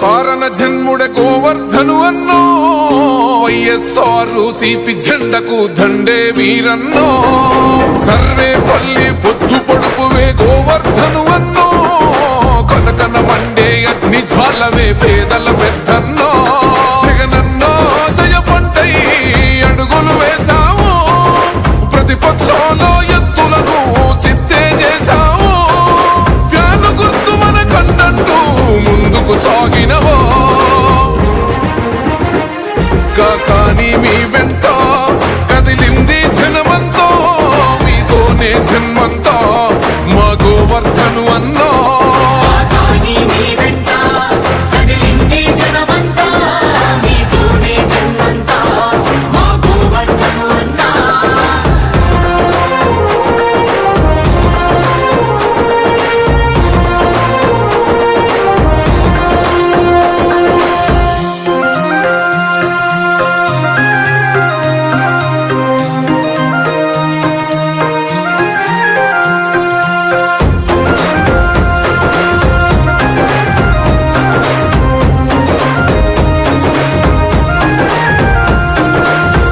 కారణ జన్ముడే గోవర్ధను అన్నో, YSR CP జెండకు Dande వీరన్నో, survey పల్లి పొద్దు పొడుపువే గోవర్ధను అన్నో, కనకన మండే అగ్ని జ్వాలవే పేదల పెద్దన్నో, జగనన్నో జయపంటై అడుగులు వేశావు, ప్రతిపక్షంలో ఎత్తులను చిత్తే చేశావు, ఫ్యాను గుర్తు మన కండంటూ ముందుకు సాగినవో, కానీ మీ వెంట కదిలింది జనమంతో, మీతోనే జన్మంతో మా గోవర్ధను అన్నో.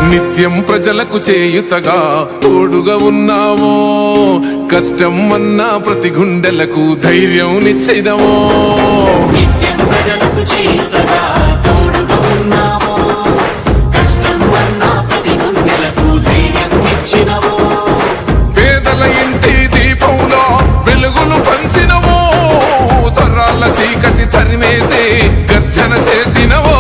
నిత్యం ప్రజలకు చేయుతగా తోడుగా ఉన్నావో, కష్టం అన్నా ప్రతి గుండెలకు ధైర్యం నిచ్చినవో, నిత్యం ప్రజలకు చేయుతగా తోడుగా ఉన్నావో, కష్టం అన్నా ప్రతి గుండెలకు ధైర్యం నిచ్చినవో, పేదల ఇంటి దీపంలో వెలుగులు పంచినవో, తరాల చీకటి తరిమేసి గర్జన చేసినవో,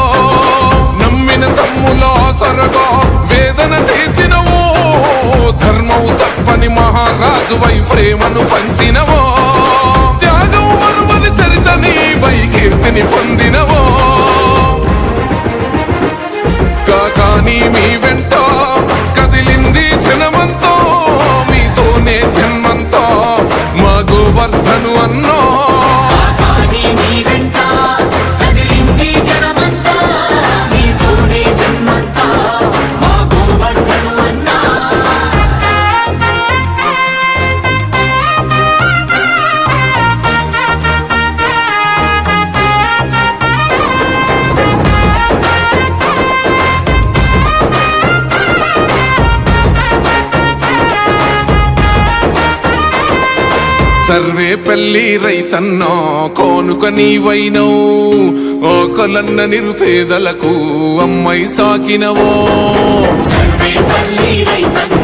నమ్మిన తమ్ముల సరగా వేదన తీర్చినవో, ధర్మం తప్పని మహారాజువై ప్రేమను పంచినవో, త్యాగం మరువని చరితని వై కీర్తిని పొందినవో, కానీ మీ వెంట కదిలింది జనమంతో, మీతోనే జన్మంతో మా గోవర్ధను అన్నో. సర్వేపల్లి రైతన్నో కోనుక నీవైనవు, ఆకలన్న నిరుపేదలకు అమ్మై సాకినవో, సర్వేపల్లి రైతన్నో